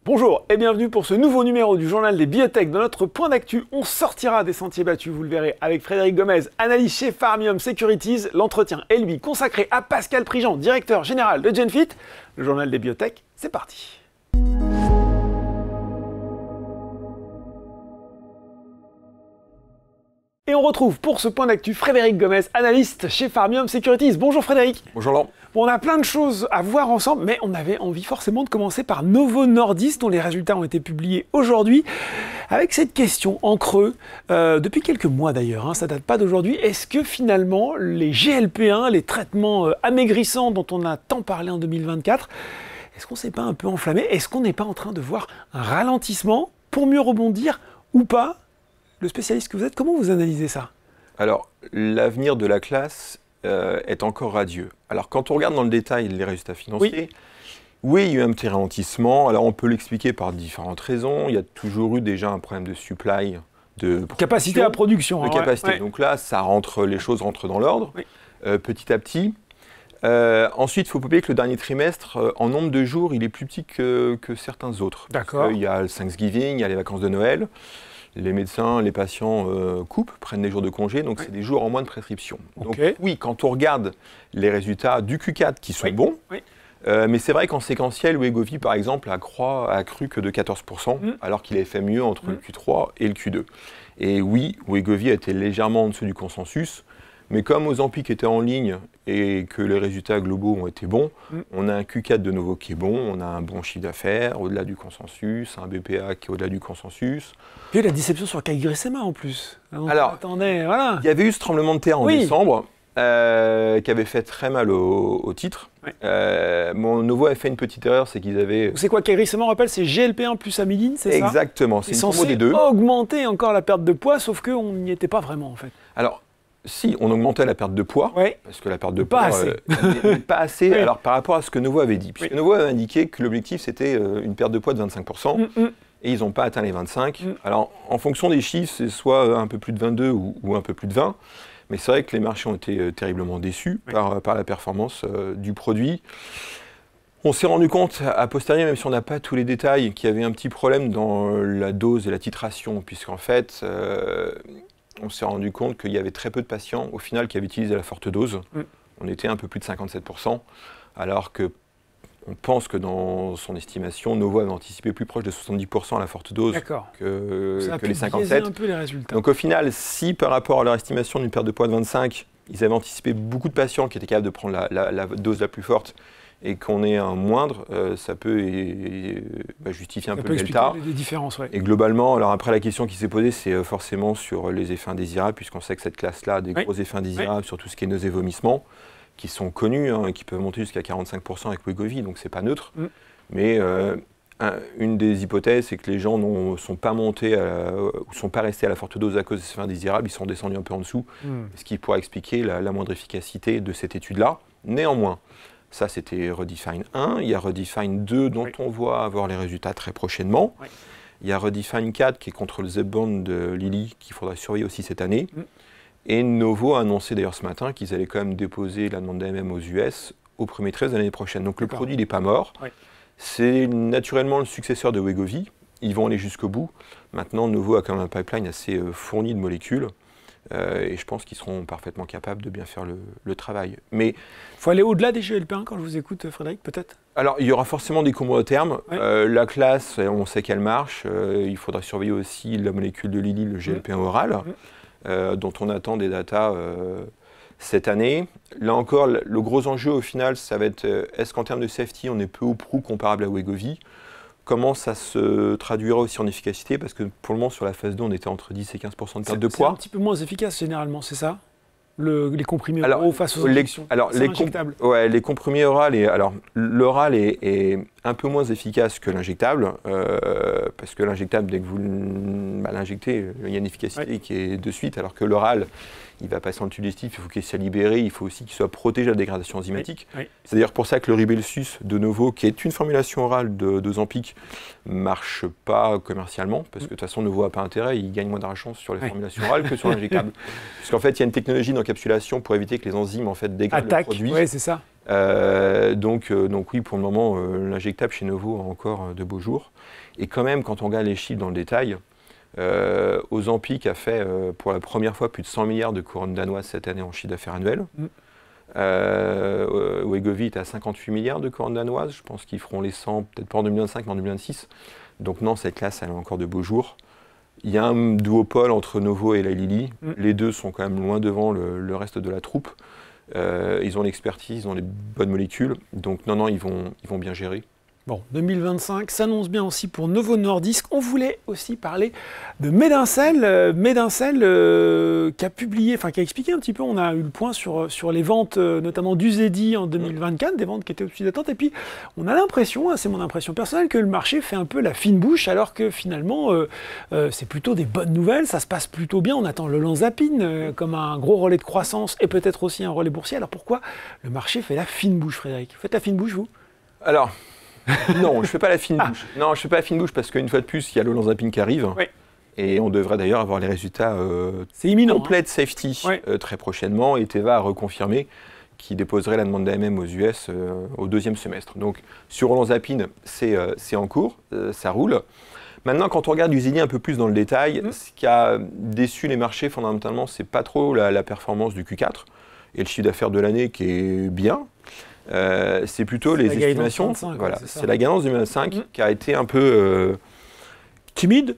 Bonjour et bienvenue pour ce nouveau numéro du journal des biotech. Dans notre point d'actu, on sortira des sentiers battus, vous le verrez, avec Frédéric Gomez, analyste chez Pharmium Securities. L'entretien est lui consacré à Pascal Prigent, directeur général de Genfit. Le journal des biotech, c'est parti. Et on retrouve pour ce point d'actu Frédéric Gomez, analyste chez Pharmium Securities. Bonjour Frédéric. Bonjour Laurent. Bon, on a plein de choses à voir ensemble, mais on avait envie forcément de commencer par Novo Nordisk, dont les résultats ont été publiés aujourd'hui, avec cette question en creux, depuis quelques mois d'ailleurs, ça date pas d'aujourd'hui. Est-ce que finalement les GLP-1, les traitements amaigrissants dont on a tant parlé en 2024, est-ce qu'on s'est pas un peu enflammé? Est-ce qu'on n'est pas en train de voir un ralentissement pour mieux rebondir ou pas? Le spécialiste que vous êtes, comment vous analysez ça? Alors, l'avenir de la classe est encore radieux. Alors, quand on regarde dans le détail les résultats financiers, oui, il y a eu un petit ralentissement. Alors, on peut l'expliquer par différentes raisons. Il y a toujours eu déjà un problème de supply, de capacité à production. De capacité. Ouais. Donc là, les choses rentrent dans l'ordre, petit à petit. Ensuite, il ne faut pas oublier que le dernier trimestre, en nombre de jours, il est plus petit que certains autres. D'accord. Il y a le Thanksgiving, il y a les vacances de Noël. Les médecins, les patients prennent des jours de congé, donc c'est des jours en moins de prescription. Donc oui, quand on regarde les résultats du Q4 qui sont bons, mais c'est vrai qu'en séquentiel, Wegovy par exemple a cru que de 14%, alors qu'il avait fait mieux entre le Q3 et le Q2. Et oui, Wegovy a été légèrement en dessous du consensus, mais comme Ozempic était en ligne et que les résultats globaux ont été bons, on a un Q4 de Novo qui est bon, on a un bon chiffre d'affaires au-delà du consensus, un BPA qui est au-delà du consensus. Puis la déception sur CagriSema en plus. Alors, voilà. Il y avait eu ce tremblement de terre en décembre qui avait fait très mal au titre. Novo a fait une petite erreur, c'est qu'ils avaient... C'est quoi CagriSema, on rappelle, c'est GLP-1 plus amyline, c'est ça? Exactement, c'est une combo des deux. Censé augmenter encore la perte de poids, sauf qu'on n'y était pas vraiment en fait. Alors, si, on augmentait la perte de poids, parce que la perte de poids n'est pas assez alors, par rapport à ce que Novo avait dit. Puisque Novo avait indiqué que l'objectif, c'était une perte de poids de 25%, et ils n'ont pas atteint les 25%. Alors, en fonction des chiffres, c'est soit un peu plus de 22 ou un peu plus de 20, mais c'est vrai que les marchés ont été terriblement déçus par la performance du produit. On s'est rendu compte, a posteriori, même si on n'a pas tous les détails, qu'il y avait un petit problème dans la dose et la titration, puisqu'en fait... on s'est rendu compte qu'il y avait très peu de patients, au final, qui avaient utilisé la forte dose. On était un peu plus de 57%, alors que on pense que dans son estimation, Novo avait anticipé plus proche de 70% à la forte dose que les 57%. Un peu les résultats. Donc au final, si par rapport à leur estimation d'une perte de poids de 25%, ils avaient anticipé beaucoup de patients qui étaient capables de prendre la dose la plus forte, et qu'on ait un moindre, ça peut justifier un peu le delta. Les différences, Et globalement, alors après la question qui s'est posée, c'est forcément sur les effets indésirables, puisqu'on sait que cette classe-là a des gros effets indésirables sur tout ce qui est nausées et vomissements, qui sont connus, qui peuvent monter jusqu'à 45% avec Wegovy, donc c'est pas neutre. Mais une des hypothèses, c'est que les gens ne sont pas montés ou sont pas restés à la forte dose à cause des effets indésirables, ils sont descendus un peu en dessous, ce qui pourrait expliquer la moindre efficacité de cette étude-là. Néanmoins, ça, c'était Redefine 1. Il y a Redefine 2, dont on voit avoir les résultats très prochainement. Il y a Redefine 4, qui est contre le Zepbound de Lilly, qu'il faudra surveiller aussi cette année. Et Novo a annoncé d'ailleurs ce matin qu'ils allaient quand même déposer la demande d'AMM aux US au premier trimestre de l'année prochaine. Donc le produit n'est pas mort. C'est naturellement le successeur de Wegovy. Ils vont aller jusqu'au bout. Maintenant, Novo a quand même un pipeline assez fourni de molécules. Et je pense qu'ils seront parfaitement capables de bien faire le travail. Mais il faut aller au-delà des GLP-1 quand je vous écoute, Frédéric, peut-être? Alors, il y aura forcément des combos à terme. La classe, on sait qu'elle marche. Il faudra surveiller aussi la molécule de Lilly, le GLP-1 oral, dont on attend des datas cette année. Là encore, le gros enjeu au final, ça va être est-ce qu'en termes de safety, on est peu ou prou comparable à Wegovy? Comment ça se traduira aussi en efficacité? Parce que pour le moment, sur la phase 2, on était entre 10 et 15% de perte de poids. C'est un petit peu moins efficace généralement, c'est ça? Les comprimés oraux face aux injections. Les comprimés oraux, l'oral est un peu moins efficace que l'injectable, parce que l'injectable, dès que vous l'injectez, il y a une efficacité qui est de suite, alors que l'oral, il va passer en tube digestif, il faut qu'il soit libéré, il faut aussi qu'il soit protégé de la dégradation enzymatique. C'est d'ailleurs pour ça que le Rybelsus de Novo, qui est une formulation orale d'Ozempic, ne marche pas commercialement, parce que de toute façon, Novo n'a pas intérêt, il gagne moins d'argent sur les formulations orales que sur l'injectable. Parce qu'en fait, il y a une technologie d'encapsulation pour éviter que les enzymes en fait, dégradent le produit. C'est ça. Donc oui, pour le moment, l'injectable chez Novo a encore de beaux jours. Et quand même, quand on regarde les chiffres dans le détail, Ozempic a fait pour la première fois plus de 100 milliards de couronnes danoises cette année en chiffre d'affaires annuel. Wegovy est à 58 milliards de couronnes danoises. Je pense qu'ils feront les 100, peut-être pas en 2025, mais en 2026. Donc non, cette classe, elle a encore de beaux jours. Il y a un duopole entre Novo et Eli Lilly. Les deux sont quand même loin devant le reste de la troupe. Ils ont l'expertise, ils ont les bonnes molécules. Donc non, ils vont bien gérer. Bon, 2025 s'annonce bien aussi pour Novo Nordisk. On voulait aussi parler de Medincell. Medincell qui a publié, qui a expliqué un petit peu, on a eu le point sur les ventes, notamment d'Uzedy en 2024, des ventes qui étaient au-dessus d'attente. Et puis, on a l'impression, c'est mon impression personnelle, que le marché fait un peu la fine bouche, alors que finalement, c'est plutôt des bonnes nouvelles, ça se passe plutôt bien. On attend l'olanzapine comme un gros relais de croissance et peut-être aussi un relais boursier. Alors pourquoi le marché fait la fine bouche, Frédéric? Vous faites la fine bouche, vous? Alors... non, je ne fais pas la fine bouche. Non, je fais pas la fine bouche parce qu'une fois de plus, il y a l'olanzapine qui arrive. Oui. Et on devrait d'ailleurs avoir les résultats complète safety très prochainement. Et Teva a reconfirmé qu'il déposerait la demande d'AMM aux US au deuxième semestre. Donc sur olanzapine, c'est en cours, ça roule. Maintenant, quand on regarde Uzedy un peu plus dans le détail, ce qui a déçu les marchés fondamentalement, c'est pas trop la performance du Q4 et le chiffre d'affaires de l'année qui est bien. C'est plutôt les estimations. Voilà, c'est la guidance 2025 qui a été un peu timide.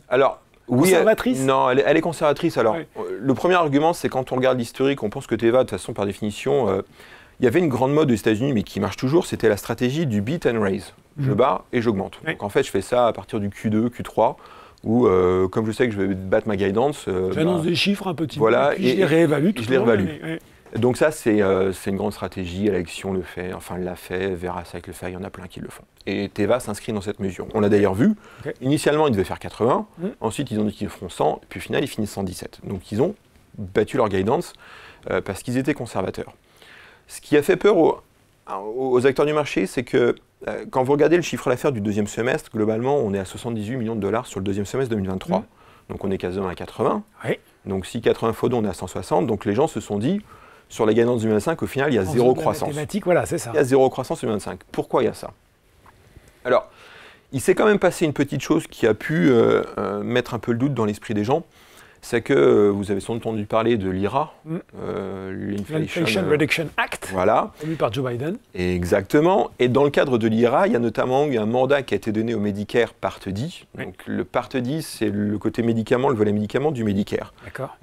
Alors oui, conservatrice. Non, elle est conservatrice. Alors le premier argument, c'est quand on regarde l'historique, on pense que Teva, de toute façon, par définition, il y avait une grande mode aux États-Unis, mais qui marche toujours. C'était la stratégie du beat and raise. Je bats et j'augmente. Donc en fait, je fais ça à partir du Q2, Q3. Où, comme je sais que je vais battre ma guidance, j'annonce des chiffres un petit peu, puis je les réévalue. Je les réévalue. Donc ça, c'est une grande stratégie. Alexion le fait, l'a fait, Veracyte le fait, il y en a plein qui le font. Et Teva s'inscrit dans cette mesure. On l'a d'ailleurs vu. Initialement, ils devaient faire 80. Ensuite, ils ont dit qu'ils feront 100. Puis au final, ils finissent 117. Donc ils ont battu leur guidance parce qu'ils étaient conservateurs. Ce qui a fait peur aux acteurs du marché, c'est que quand vous regardez le chiffre d'affaires du deuxième semestre, globalement, on est à 78 millions de dollars sur le deuxième semestre 2023. Donc on est quasiment à 80. Donc si 80 fois 2, on est à 160. Donc les gens se sont dit, sur la guidance 2025, au final, il y a zéro croissance. Voilà, c'est ça. Il y a zéro croissance en 2025. Pourquoi il y a ça? Alors, il s'est quand même passé une petite chose qui a pu mettre un peu le doute dans l'esprit des gens. C'est que vous avez sans doute entendu parler de l'IRA, l'Inflation Reduction Act, promu par Joe Biden. Exactement. Et dans le cadre de l'IRA, il y a notamment eu un mandat qui a été donné au Medicare Part D. Donc le Part D, c'est le côté médicament, le volet médicament du Medicare.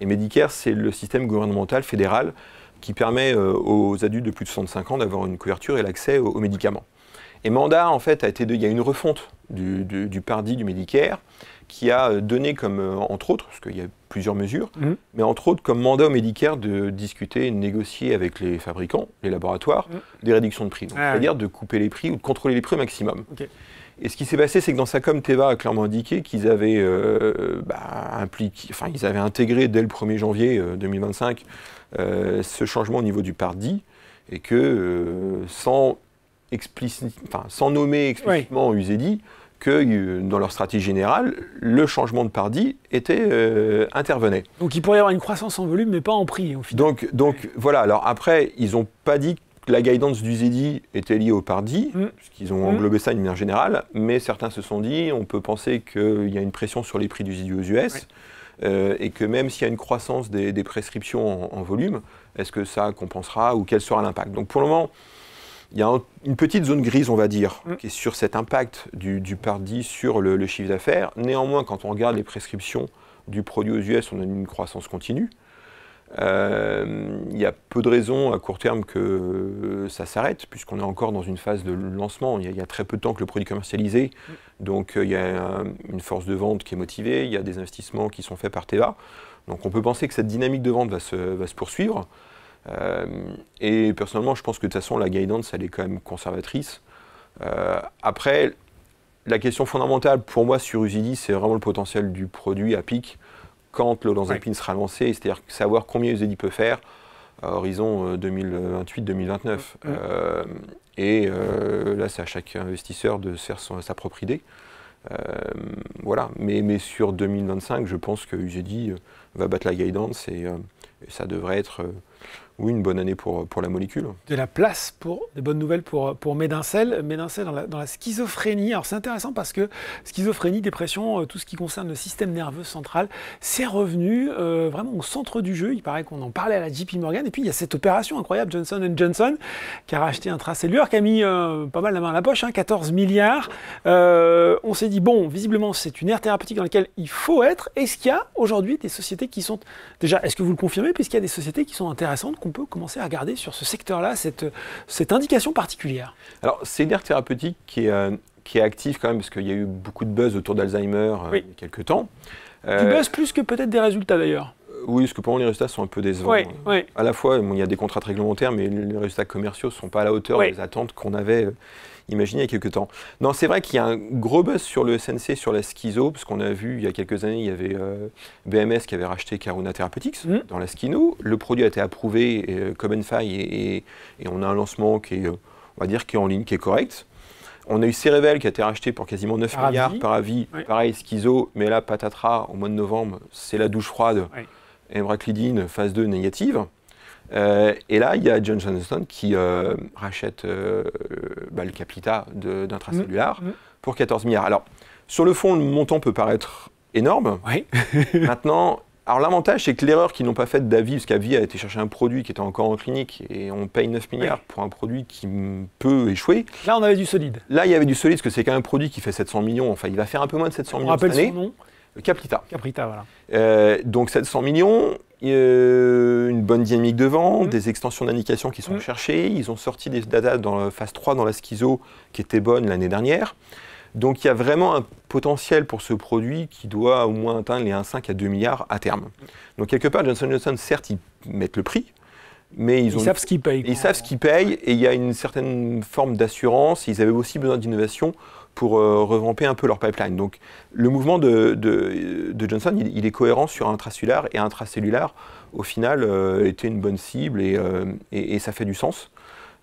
Et Medicare, c'est le système gouvernemental fédéral qui permet aux adultes de plus de 65 ans d'avoir une couverture et l'accès aux médicaments. Et mandat, en fait, il y a une refonte du Part D du Medicare qui a donné comme, entre autres, parce qu'il y a plusieurs mesures, mais entre autres comme mandat au Medicare de discuter, de négocier avec les fabricants, les laboratoires, des réductions de prix. C'est-à-dire de couper les prix ou de contrôler les prix au maximum. Et ce qui s'est passé, c'est que dans sa com, Teva a clairement indiqué qu'ils avaient, ils avaient intégré dès le 1er janvier 2025 ce changement au niveau du Part D, et que sans nommer explicitement Uzedy, que dans leur stratégie générale, le changement de Part D intervenait. Donc il pourrait y avoir une croissance en volume, mais pas en prix au final. Donc voilà, alors après, ils n'ont pas dit que la guidance d'Uzedy était liée au Part D, puisqu'ils ont englobé ça d'une manière générale, mais certains se sont dit, on peut penser qu'il y a une pression sur les prix d'Uzedy aux US, et que même s'il y a une croissance des prescriptions en volume, est-ce que ça compensera ou quel sera l'impact? Donc pour le moment, il y a une petite zone grise, on va dire, qui est sur cet impact du Part D sur le chiffre d'affaires. Néanmoins, quand on regarde les prescriptions du produit aux US, on a une croissance continue. Il y a peu de raisons à court terme que ça s'arrête, puisqu'on est encore dans une phase de lancement. Il y a très peu de temps que le produit est commercialisé, donc il y a une force de vente qui est motivée, il y a des investissements qui sont faits par Teva. Donc on peut penser que cette dynamique de vente va se poursuivre. Et personnellement, je pense que de toute façon, la guidance, elle est quand même conservatrice. Après, la question fondamentale pour moi sur Uzedy, c'est vraiment le potentiel du produit à pic quand l'olanzapine sera lancé, c'est-à-dire savoir combien Uzedy peut faire à horizon 2028-2029. Là, c'est à chaque investisseur de se faire sa propre idée. Voilà. Mais sur 2025, je pense que Uzedy va battre la guidance et ça devrait être oui, une bonne année pour la molécule. De la place pour des bonnes nouvelles pour Medincell. Medincell dans la schizophrénie. Alors c'est intéressant parce que schizophrénie, dépression, tout ce qui concerne le système nerveux central, c'est revenu vraiment au centre du jeu. Il paraît qu'on en parlait à la JP Morgan. Et puis il y a cette opération incroyable, Johnson & Johnson, qui a racheté Intra-Cellular, qui a mis pas mal la main à la poche, 14 milliards. On s'est dit, bon, visiblement c'est une ère thérapeutique dans laquelle il faut être. Est-ce qu'il y a aujourd'hui des sociétés qui sont... Déjà, est-ce que vous le confirmez? Puisqu'il y a des sociétés qui sont intéressantes, on peut commencer à regarder sur ce secteur-là, cette indication particulière. Alors, c'est une aire thérapeutique qui est active quand même, parce qu'il y a eu beaucoup de buzz autour d'Alzheimer il y a quelques temps. Du buzz plus que peut-être des résultats d'ailleurs. Oui, parce que pour moi, les résultats sont un peu décevants. À la fois, il y a des contrats réglementaires, mais les résultats commerciaux ne sont pas à la hauteur des attentes qu'on avait imaginées il y a quelques temps. Non, c'est vrai qu'il y a un gros buzz sur le SNC, sur la schizo, parce qu'on a vu il y a quelques années, il y avait BMS qui avait racheté Karuna Therapeutics dans la schino. Le produit a été approuvé comme Enphai et on a un lancement qui est, on va dire, qui est en ligne, qui est correct. On a eu Cerevel qui a été racheté pour quasiment 9 milliards par avis. Pareil, schizo, mais là, patatras, au mois de novembre, c'est la douche froide. Emraclidine, phase 2 négative. Et là, il y a Johnson & Johnson qui rachète le Caplyta d'Intra-Cellular pour 14 milliards. Alors, sur le fond, le montant peut paraître énorme. Maintenant, alors l'avantage, c'est que l'erreur qu'ils n'ont pas faite d'Avi, parce qu'Avi a été chercher un produit qui était encore en clinique et on paye 9 milliards pour un produit qui peut échouer. Là, on avait du solide. Là, il y avait du solide, parce que c'est quand même un produit qui fait 700 millions. Enfin, il va faire un peu moins de 700 millions cette année. Son nom. Caplyta. Caplyta, voilà. Donc 700 millions, une bonne dynamique de vente, des extensions d'indications qui sont recherchées. Ils ont sorti des data dans la phase 3 dans la schizo qui étaient bonnes l'année dernière. Donc il y a vraiment un potentiel pour ce produit qui doit au moins atteindre les 1,5 à 2 milliards à terme. Donc quelque part, Johnson & Johnson, certes, ils mettent le prix, mais ils savent ce qu'ils payent. Ils savent ce qu'ils payent et il y a une certaine forme d'assurance. Ils avaient aussi besoin d'innovation pour revamper un peu leur pipeline. Donc le mouvement de Johnson, il est cohérent sur intracellulaire et intracellulaire, au final, était une bonne cible et ça fait du sens.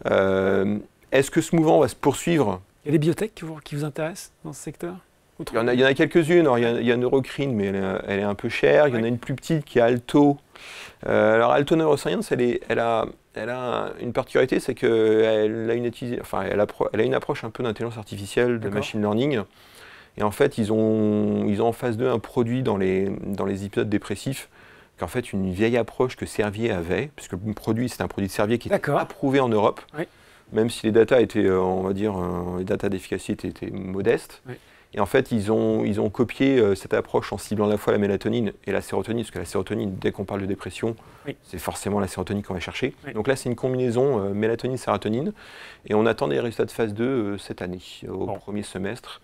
Est-ce que ce mouvement va se poursuivre? Il y a des biotech qui vous intéressent dans ce secteur? Il y en a quelques-unes. Il y a Neurocrine, mais elle est un peu chère. Il y en a une plus petite qui est Alto. Alors Alto Neuroscience, elle a une particularité, c'est qu'elle a une approche un peu d'intelligence artificielle, de machine learning. Et en fait, ils ont en phase 2 un produit dans les épisodes dépressifs, qu'en fait une vieille approche que Servier avait, puisque le produit, c'est un produit de Servier qui était approuvé en Europe, même si les datas étaient, on va dire, les datas d'efficacité étaient modestes. Et en fait, ils ont copié cette approche en ciblant à la fois la mélatonine et la sérotonine, parce que la sérotonine, dès qu'on parle de dépression, c'est forcément la sérotonine qu'on va chercher. Donc là, c'est une combinaison mélatonine-sérotonine, et on attend des résultats de phase 2 cette année, au premier semestre.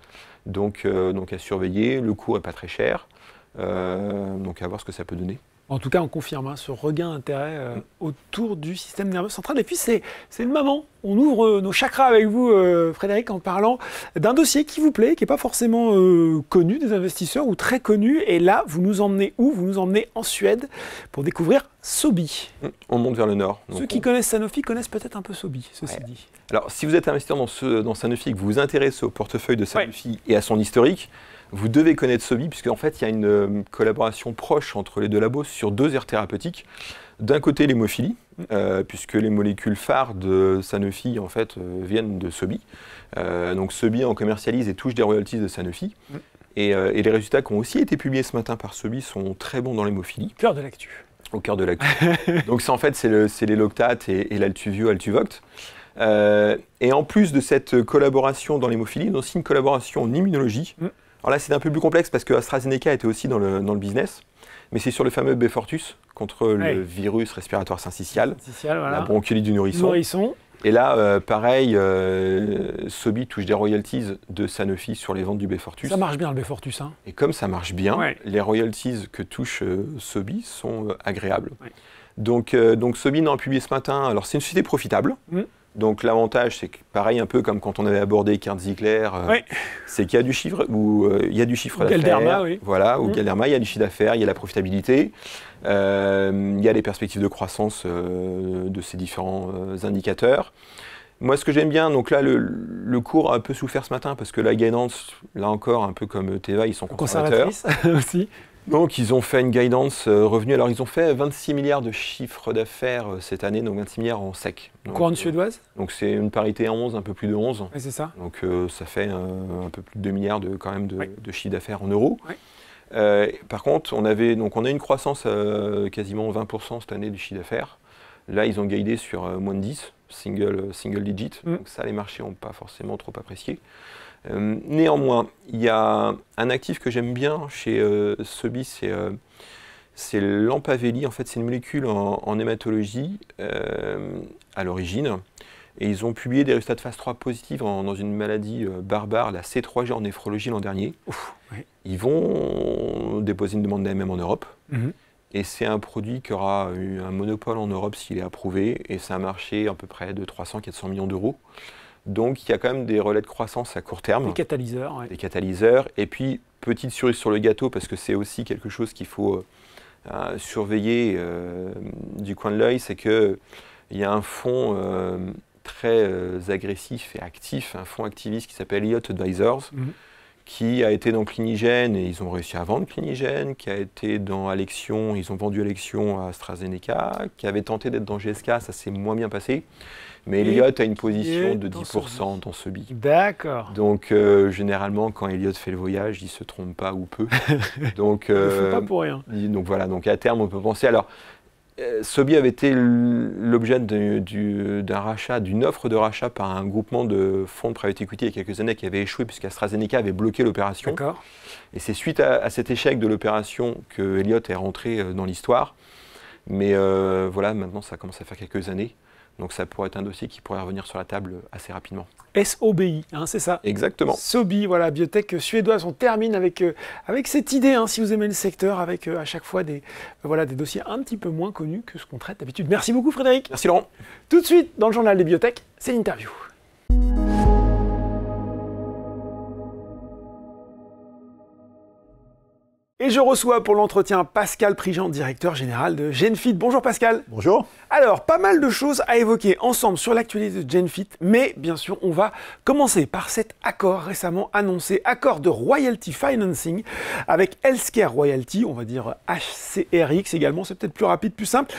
Donc à surveiller, le coût n'est pas très cher, donc à voir ce que ça peut donner. En tout cas, on confirme ce regain d'intérêt autour du système nerveux central. Et puis, c'est le moment. On ouvre nos chakras avec vous, Frédéric, en parlant d'un dossier qui vous plaît, qui n'est pas forcément connu des investisseurs ou très connu. Et là, vous nous emmenez où? Vous nous emmenez en Suède pour découvrir Sobi. On monte vers le nord. Ceux qui connaissent Sanofi connaissent peut-être un peu Sobi, ceci dit. Alors, si vous êtes investisseur dans Sanofi et que vous vous intéressez au portefeuille de Sanofi et à son historique, vous devez connaître Sobi, puisqu'en fait, il y a une collaboration proche entre les deux labos sur 2 aires thérapeutiques. D'un côté, l'hémophilie, puisque les molécules phares de Sanofi, en fait, viennent de Sobi. Donc Sobi en commercialise et touche des royalties de Sanofi. Et les résultats qui ont aussi été publiés ce matin par Sobi sont très bons dans l'hémophilie. Cœur de l'actu. Au cœur de l'actu. Donc en fait, c'est les Loctate et l'Altuvio, Altuvoct. Et en plus de cette collaboration dans l'hémophilie, il y a aussi une collaboration en immunologie. Alors là, c'est un peu plus complexe parce que AstraZeneca était aussi dans le business, mais c'est sur le fameux Beyfortus contre le virus respiratoire syncytial, la bronchiolite du nourrisson. Et là, pareil, Sobi touche des royalties de Sanofi sur les ventes du Beyfortus. Ça marche bien le Beyfortus. Et comme ça marche bien, les royalties que touche Sobi sont agréables. Donc Sobi en a publié ce matin. Alors c'est une société profitable. Donc l'avantage, c'est que pareil, un peu comme quand on avait abordé Kurt Ziegler, c'est qu'il y a du chiffre, il y a du chiffre d'affaires, voilà, ou Galderma, il y a du chiffre d'affaires, il y a la profitabilité, il y a les perspectives de croissance de ces différents indicateurs. Moi, ce que j'aime bien, donc là, le cours a un peu souffert ce matin parce que la guidance, là encore, un peu comme Teva, ils sont conservateurs. Aussi. Donc ils ont fait une guidance revenu. Alors ils ont fait 26 milliards de chiffre d'affaires cette année, donc 26 milliards en sec. Couronne suédoise. Donc c'est une parité en 11, un peu plus de 11. Ouais, c'est ça. Donc ça fait un peu plus de 2 milliards quand même de chiffre d'affaires en euros. Ouais. Par contre, on a une croissance quasiment 20% cette année du chiffre d'affaires. Là, ils ont guidé sur moins de 10, single digit. Donc ça, les marchés n'ont pas forcément trop apprécié. Néanmoins, il y a un actif que j'aime bien chez Sobi, c'est l'empavélie. En fait, c'est une molécule en hématologie à l'origine. Et ils ont publié des résultats de phase 3 positifs dans une maladie barbare, la C3G en néphrologie l'an dernier. Ouf, oui. Ils vont déposer une demande d'AMM en Europe. Et c'est un produit qui aura eu un monopole en Europe s'il est approuvé. Et c'est un marché à peu près de 300-400 millions d'euros. Donc il y a quand même des relais de croissance à court terme. Des catalyseurs. Ouais. Des catalyseurs. Et puis, petite cerise sur le gâteau, parce que c'est aussi quelque chose qu'il faut surveiller du coin de l'œil, c'est qu'il y a un fonds très agressif et actif, un fonds activiste qui s'appelle Elliott Advisors, qui a été dans Clinigène et ils ont réussi à vendre Clinigène, qui a été dans Alexion, ils ont vendu Alexion à AstraZeneca, qui avait tenté d'être dans GSK, ça s'est moins bien passé. Mais Elliott a une position de 10% dans Sobi. D'accord. Donc généralement, quand Elliott fait le voyage, il ne se trompe pas ou peu. Donc, il ne le fait pas pour rien. Donc voilà, donc à terme, on peut penser. Alors, Sobi avait été l'objet d'un rachat, d'une offre de rachat par un groupement de fonds de private equity il y a quelques années qui avait échoué puisqu'AstraZeneca avait bloqué l'opération. D'accord. Et c'est suite à cet échec de l'opération que Elliott est rentré dans l'histoire. Mais voilà, maintenant ça commence à faire quelques années. Donc ça pourrait être un dossier qui pourrait revenir sur la table assez rapidement. SOBI, hein, c'est ça. Exactement. Sobi, voilà, biotech suédoise. On termine avec cette idée, hein, si vous aimez le secteur, avec à chaque fois des dossiers un petit peu moins connus que ce qu'on traite d'habitude. Merci beaucoup Frédéric. Merci Laurent. Tout de suite, dans le journal des biotech, c'est l'interview. Et je reçois pour l'entretien Pascal Prigent, directeur général de Genfit. Bonjour Pascal. Bonjour. Alors, pas mal de choses à évoquer ensemble sur l'actualité de Genfit, mais bien sûr, on va commencer par cet accord récemment annoncé, accord de royalty financing avec Healthcare Royalty, on va dire HCRX également, c'est peut-être plus rapide, plus simple.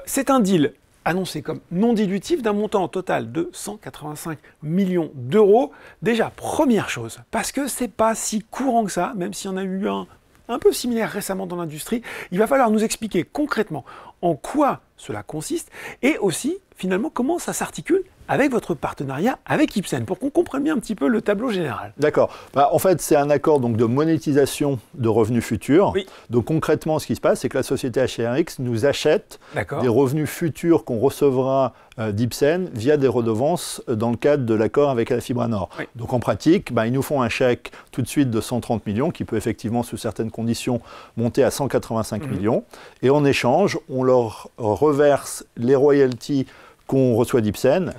C'est un deal annoncé comme non dilutif d'un montant total de 185 millions d'euros. Déjà, première chose, parce que c'est pas si courant que ça, même s'il y en a eu un peu similaire récemment dans l'industrie, il va falloir nous expliquer concrètement en quoi cela consiste et aussi finalement comment ça s'articule avec votre partenariat avec Ipsen, pour qu'on comprenne bien un petit peu le tableau général. D'accord. En fait, c'est un accord donc, de monétisation de revenus futurs. Oui. Donc concrètement, ce qui se passe, c'est que la société HCRX nous achète D'accord. des revenus futurs qu'on recevra d'Ipsen via des redevances dans le cadre de l'accord avec Alfibranor. Oui. Donc en pratique, ils nous font un chèque tout de suite de 130 millions, qui peut effectivement, sous certaines conditions, monter à 185 millions. Et en échange, on leur reverse les royalties qu'on reçoit d'Ipsen,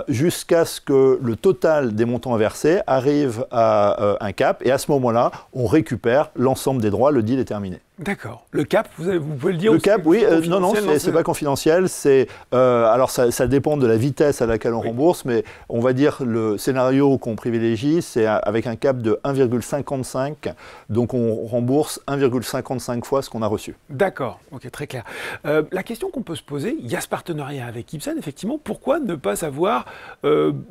jusqu'à ce que le total des montants versés arrive à un cap, et à ce moment-là, on récupère l'ensemble des droits, le deal est terminé. D'accord. Le cap, vous pouvez le dire? Le cap, oui, non, c'est pas confidentiel. Alors, ça dépend de la vitesse à laquelle on rembourse, mais on va dire le scénario qu'on privilégie, c'est avec un cap de 1,55. Donc, on rembourse 1,55 fois ce qu'on a reçu. D'accord, ok, très clair. La question qu'on peut se poser, il y a ce partenariat avec Ipsen, effectivement, pourquoi ne pas avoir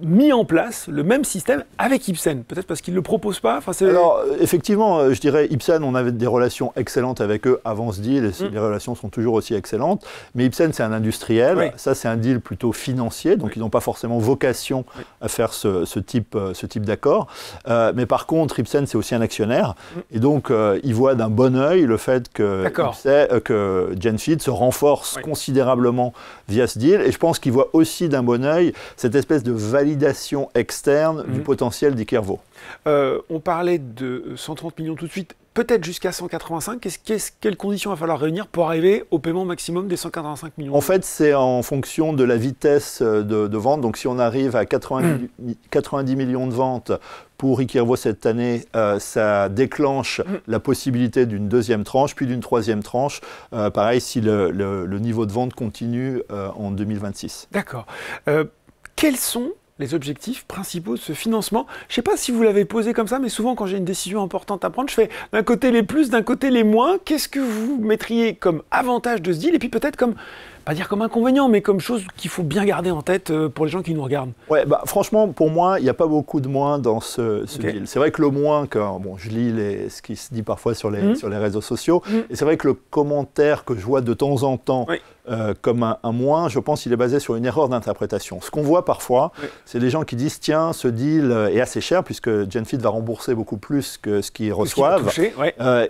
mis en place le même système avec Ipsen? Peut-être parce qu'ils ne le proposent pas. Alors, effectivement, je dirais, Ipsen, on avait des relations excellentes avec eux avant ce deal, et les relations sont toujours aussi excellentes. Mais Ipsen, c'est un industriel. Oui. Ça, c'est un deal plutôt financier, donc ils n'ont pas forcément vocation à faire ce type d'accord. Mais par contre, Ipsen, c'est aussi un actionnaire. Et donc, ils voient d'un bon œil le fait que Genfit se renforce considérablement via ce deal. Et je pense qu'ils voient aussi d'un bon œil cette espèce de validation externe du potentiel d'Iqirvo. On parlait de 130 millions tout de suite, peut-être jusqu'à 185. Quelles conditions va falloir réunir pour arriver au paiement maximum des 185 millions? En fait, c'est en fonction de la vitesse de vente. Donc, si on arrive à 90 millions de ventes pour Iqirvo cette année, ça déclenche la possibilité d'une deuxième tranche, puis d'une troisième tranche. Pareil, si le niveau de vente continue en 2026. D'accord. Quels sont les objectifs principaux de ce financement? Je ne sais pas si vous l'avez posé comme ça, mais souvent quand j'ai une décision importante à prendre, je fais d'un côté les plus, d'un côté les moins. Qu'est-ce que vous mettriez comme avantage de ce deal et puis peut-être comme, pas dire comme inconvénient, mais comme chose qu'il faut bien garder en tête pour les gens qui nous regardent? Ouais, franchement, pour moi, il n'y a pas beaucoup de moins dans ce deal. C'est vrai que le moins, je lis ce qui se dit parfois sur les réseaux sociaux, et c'est vrai que le commentaire que je vois de temps en temps, comme un moins, je pense qu'il est basé sur une erreur d'interprétation. Ce qu'on voit parfois, c'est des gens qui disent tiens, ce deal est assez cher puisque Genfit va rembourser beaucoup plus que ce qu'ils reçoivent.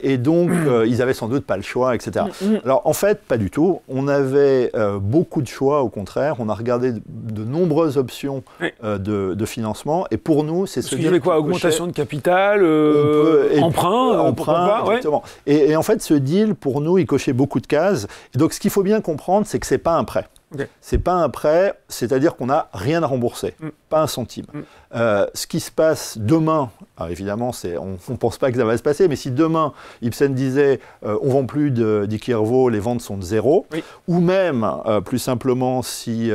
Et donc, ils n'avaient sans doute pas le choix, etc. Alors, en fait, pas du tout. On avait beaucoup de choix, au contraire. On a regardé de nombreuses options de financement. Et pour nous, c'est ce deal. Vous avez quoi? Augmentation de capital, emprunt, exactement. Et en fait, ce deal, pour nous, il cochait beaucoup de cases. Et donc, ce qu'il faut bien comprendre, c'est que ce n'est pas un prêt. C'est pas un prêt, c'est-à-dire qu'on n'a rien à rembourser, pas un centime. Ce qui se passe demain, alors évidemment, on ne pense pas que ça va se passer, mais si demain, Ipsen disait on ne vend plus d'Ikirvo, les ventes sont de zéro, ou même, plus simplement, si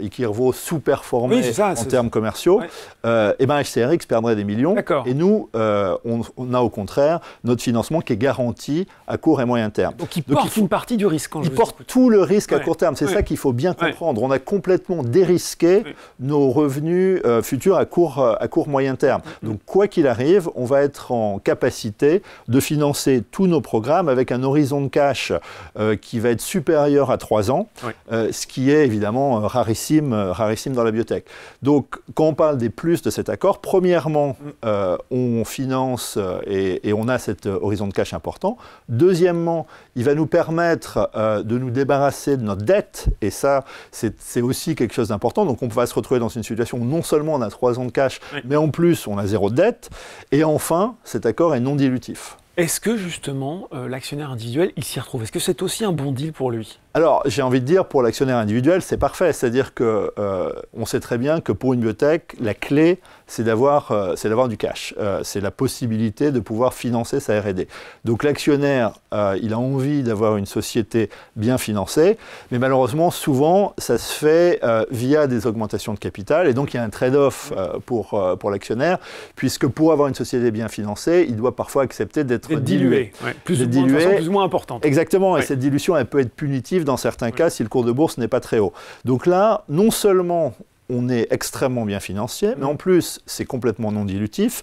Ikirvo sous-performait en termes commerciaux, et ben HCRx perdrait des millions. Et nous, on a au contraire notre financement qui est garanti à court et moyen terme. Donc il porte une partie du risque. Il porte tout le risque à court terme. C'est ça qu'il faut bien comprendre. On a complètement dérisqué nos revenus futurs à court moyen terme. Donc quoi qu'il arrive, on va être en capacité de financer tous nos programmes avec un horizon de cash qui va être supérieur à 3 ans, ce qui est évidemment rarissime dans la biotech. Donc quand on parle des plus de cet accord, premièrement, on finance et on a cet horizon de cash important. Deuxièmement, il va nous permettre de nous débarrasser de notre dette, et ça, c'est aussi quelque chose d'important. Donc on va se retrouver dans une situation où non seulement on a 3 ans de cash, mais en plus on a 0 de dette. Et enfin, cet accord est non dilutif. Est-ce que justement l'actionnaire individuel, il s'y retrouve? Est-ce que c'est aussi un bon deal pour lui? Alors, j'ai envie de dire, pour l'actionnaire individuel, c'est parfait. C'est-à-dire qu'on sait très bien que pour une biotech, la clé, c'est d'avoir du cash. C'est la possibilité de pouvoir financer sa R&D. Donc l'actionnaire, il a envie d'avoir une société bien financée, mais malheureusement, souvent, ça se fait via des augmentations de capital. Et donc, il y a un trade-off pour l'actionnaire, puisque pour avoir une société bien financée, il doit parfois accepter d'être dilué. Plus ou moins importante. Exactement. Et cette dilution, elle peut être punitive dans certains cas si le cours de bourse n'est pas très haut. Donc là, non seulement on est extrêmement bien financier, mais en plus, c'est complètement non dilutif.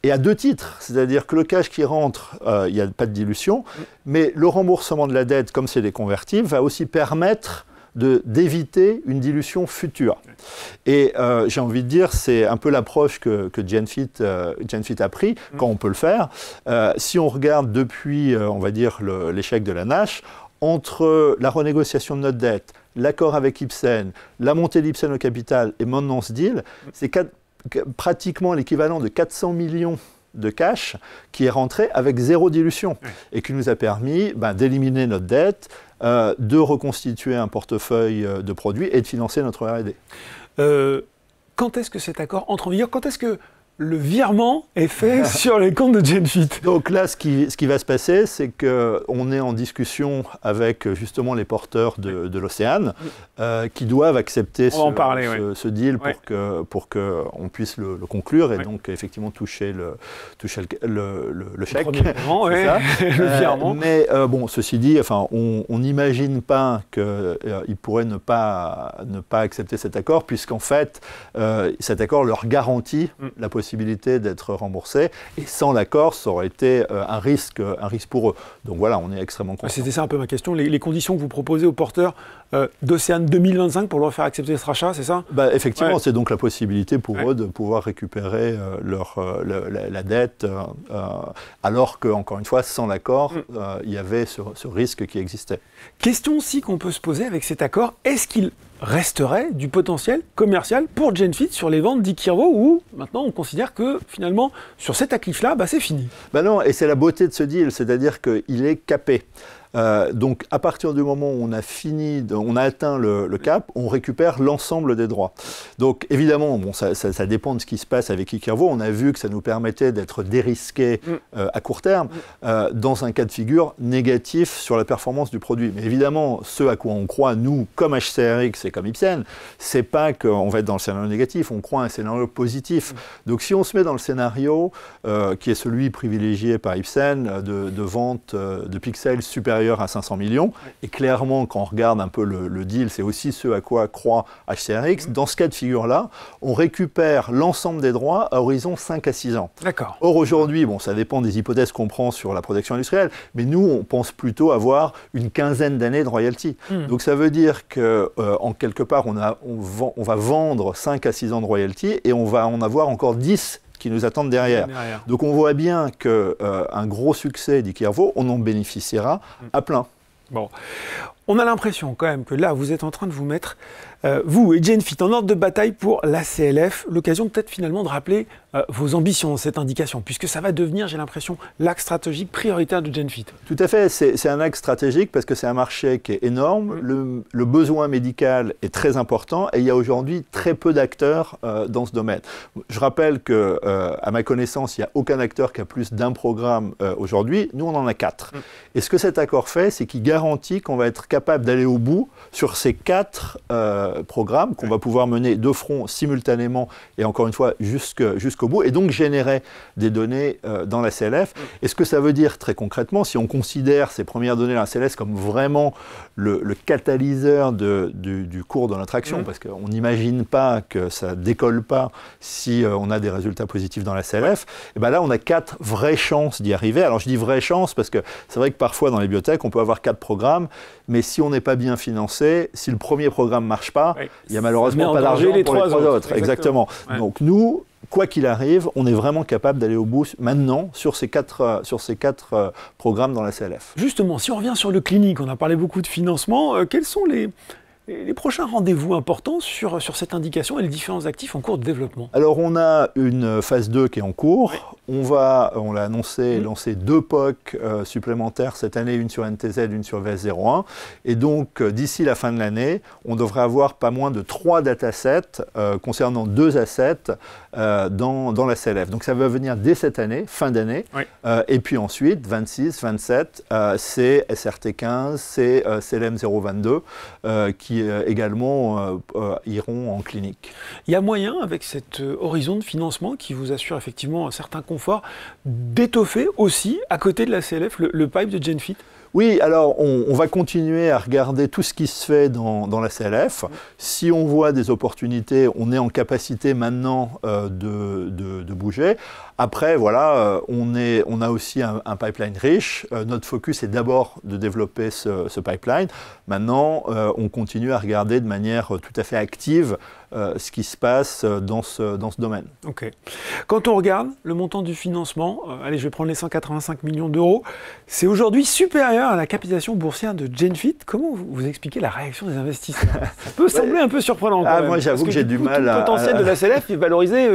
Et à 2 titres, c'est-à-dire que le cash qui rentre, il n'y a pas de dilution, mais le remboursement de la dette, comme c'est des convertibles, va aussi permettre d'éviter une dilution future. Et j'ai envie de dire, c'est un peu l'approche que Genfit a pris, quand on peut le faire. Si on regarde depuis, on va dire, l'échec de la NASH, entre la renégociation de notre dette, l'accord avec Ipsen, la montée d'Ipsen au capital et maintenant ce deal, c'est pratiquement l'équivalent de 400 millions de cash qui est rentré avec 0 dilution et qui nous a permis d'éliminer notre dette, de reconstituer un portefeuille de produits et de financer notre R&D. Quand est-ce que cet accord entre en vigueur? Quand est-ce que le virement est fait sur les comptes de Genfit? Donc là, ce qui va se passer, c'est qu'on est en discussion avec justement les porteurs de l'Océane qui doivent accepter ce deal pour qu'on puisse le conclure et donc effectivement toucher le chèque. Le virement. Mais bon, ceci dit, on n'imagine pas qu'ils pourraient ne pas accepter cet accord puisqu'en fait, cet accord leur garantit la possibilité d'être remboursés, et sans l'accord, ça aurait été un risque pour eux. Donc voilà, on est extrêmement content. C'était ça un peu ma question, les conditions que vous proposez aux porteurs d'Océane 2025 pour leur faire accepter ce rachat, c'est ça? Effectivement, c'est donc la possibilité pour eux de pouvoir récupérer la dette, alors que, encore une fois, sans l'accord, il y avait ce risque qui existait. Question aussi qu'on peut se poser avec cet accord, est-ce qu'il resterait du potentiel commercial pour Genfit sur les ventes d'Ikirvo, ou maintenant on considère que finalement sur cet actif-là, c'est fini? Non, et c'est la beauté de ce deal, c'est-à-dire qu'il est capé. Donc à partir du moment où on a atteint le cap, on récupère l'ensemble des droits. Donc évidemment, bon, ça dépend de ce qui se passe avec Ikervo. On a vu que ça nous permettait d'être dérisqués à court terme dans un cas de figure négatif sur la performance du produit. Mais évidemment, ce à quoi on croit, nous, comme HCRX et comme Ipsen, c'est pas qu'on va être dans le scénario négatif, on croit à un scénario positif. Donc si on se met dans le scénario qui est celui privilégié par Ipsen de vente de pixels supérieurs à 500 millions, et clairement quand on regarde un peu le deal, c'est aussi ce à quoi croit HCRX, dans ce cas de figure-là, on récupère l'ensemble des droits à horizon 5 à 6 ans. D'accord. Or aujourd'hui, bon, ça dépend des hypothèses qu'on prend sur la protection industrielle, mais nous on pense plutôt avoir une quinzaine d'années de royalty. Donc ça veut dire qu'en quelque part on va vendre 5 à 6 ans de royalty et on va en avoir encore 10 qui nous attendent derrière. Donc on voit bien qu'un gros succès d'Ikervo, on en bénéficiera à plein. Bon, on a l'impression quand même que là, vous êtes en train de vous mettre, vous et Genfit, en ordre de bataille pour la CLF, l'occasion peut-être finalement de rappeler vos ambitions dans cette indication, puisque ça va devenir, j'ai l'impression, l'axe stratégique prioritaire de Genfit. Tout à fait, c'est un axe stratégique parce que c'est un marché qui est énorme, le besoin médical est très important et il y a aujourd'hui très peu d'acteurs dans ce domaine. Je rappelle qu'à ma connaissance, il n'y a aucun acteur qui a plus d'un programme aujourd'hui, nous on en a 4. Et ce que cet accord fait, c'est qu'il garantit qu'on va être capable d'aller au bout sur ces 4 programmes qu'on va pouvoir mener de front simultanément et encore une fois jusqu'au bout et donc générer des données dans la CLF. Et ce que ça veut dire très concrètement, si on considère ces premières données dans la CLF comme vraiment le catalyseur du cours de notre action, parce qu'on n'imagine pas que ça décolle pas si on a des résultats positifs dans la CLF, et ben là on a 4 vraies chances d'y arriver. Alors je dis vraies chances parce que c'est vrai que parfois dans les biotech on peut avoir 4 programmes, mais si on n'est pas bien financé, si le premier programme ne marche pas, il n'y a malheureusement pas d'argent pour les 3 autres. Exactement. Donc nous, quoi qu'il arrive, on est vraiment capable d'aller au bout maintenant sur ces 4 programmes dans la CLF. Justement, si on revient sur le clinique, on a parlé beaucoup de financement, quels sont les prochains rendez-vous importants sur cette indication et les différents actifs en cours de développement? Alors on a une phase 2 qui est en cours. On l'a annoncé, lancer 2 POC supplémentaires cette année, une sur NTZ, une sur VS01. Et donc d'ici la fin de l'année, on devrait avoir pas moins de 3 datasets concernant 2 assets dans la CLF. Donc ça va venir dès cette année, fin d'année. Et puis ensuite, 26, 27, c'est SRT15, c'est CLM022 qui également iront en clinique. Il y a moyen, avec cet horizon de financement qui vous assure effectivement un certain confort, d'étoffer aussi, à côté de la CLF, le pipe de Genfit? Oui, alors on va continuer à regarder tout ce qui se fait dans la CLF. Si on voit des opportunités, on est en capacité maintenant de bouger. Après, voilà, on a aussi un pipeline riche. Notre focus est d'abord de développer ce pipeline. Maintenant, on continue à regarder de manière tout à fait active ce qui se passe dans ce domaine. Ok. Quand on regarde le montant du financement, allez, je vais prendre les 185 millions d'euros, c'est aujourd'hui supérieur à la capitalisation boursière de Genfit. Comment vous expliquez la réaction des investisseurs? Ça peut sembler un peu surprenant. Moi, j'avoue que j'ai du mal Le potentiel de la CLF est valorisé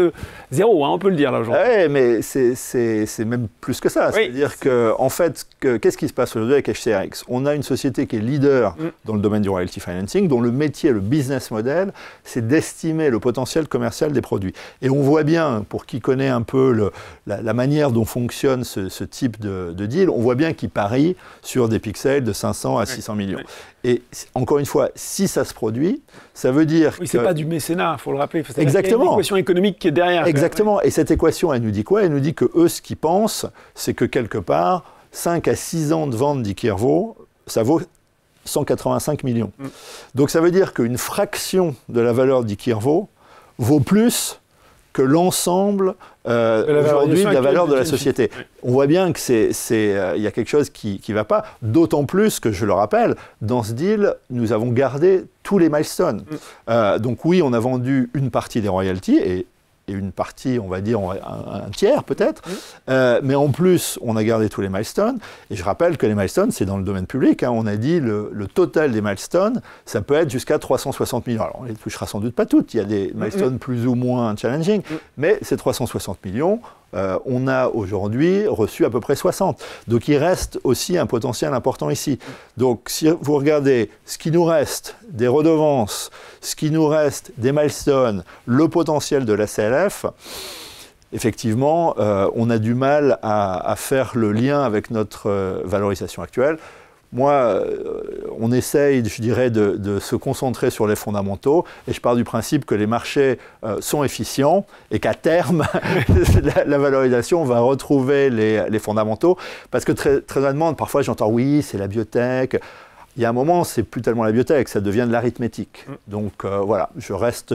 0, on peut le dire là aujourd'hui. Oui, mais c'est même plus que ça. C'est-à-dire qu'en fait, qu'est-ce qui se passe aujourd'hui avec HCRX? On a une société qui est leader dans le domaine du royalty financing, dont le métier, le business model, c'est d'estimer le potentiel commercial des produits. Et on voit bien, pour qui connaît un peu la manière dont fonctionne ce type de deal, on voit bien qu'il parie sur des pixels de 500 à 600 millions. Et encore une fois, si ça se produit, ça veut dire que... c'est pas du mécénat, il faut le rappeler. Exactement. Il y a une équation économique qui est derrière. Exactement. Et cette équation, elle nous dit quoi? Elle nous dit que eux, ce qu'ils pensent, c'est que quelque part, 5 à 6 ans de vente d'Ikervo, ça vaut 185 millions. Donc ça veut dire qu'une fraction de la valeur d'Ikervo vaut plus que l'ensemble aujourd'hui de la valeur de la société. On voit bien que y a quelque chose qui ne va pas, d'autant plus que, je le rappelle, dans ce deal, nous avons gardé tous les milestones. Donc oui, on a vendu une partie des royalties, et une partie, on va dire, un tiers peut-être, mais en plus, on a gardé tous les milestones, et je rappelle que les milestones, c'est dans le domaine public, on a dit le total des milestones, ça peut être jusqu'à 360 millions. Alors, on les touchera sans doute pas toutes, il y a des milestones plus ou moins challenging, mais ces 360 millions, On a aujourd'hui reçu à peu près 60. Donc il reste aussi un potentiel important ici. Donc si vous regardez ce qui nous reste des redevances, ce qui nous reste des milestones, le potentiel de la CLF, effectivement, on a du mal à faire le lien avec notre valorisation actuelle. Moi, on essaye, je dirais, de se concentrer sur les fondamentaux et je pars du principe que les marchés sont efficients et qu'à terme, la valorisation va retrouver les fondamentaux. Parce que très honnêtement, parfois j'entends « oui, c'est la biotech ». Il y a un moment, c'est plus tellement la biotech, ça devient de l'arithmétique. Donc voilà, je reste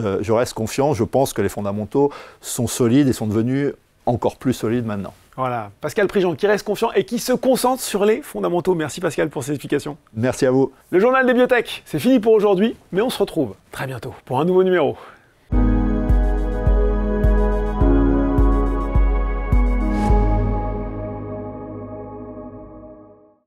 confiant. Je pense que les fondamentaux sont solides et sont devenus encore plus solides maintenant. Voilà, Pascal Prigent qui reste confiant et qui se concentre sur les fondamentaux. Merci Pascal pour ces explications. Merci à vous. Le journal des biotech, c'est fini pour aujourd'hui, mais on se retrouve très bientôt pour un nouveau numéro.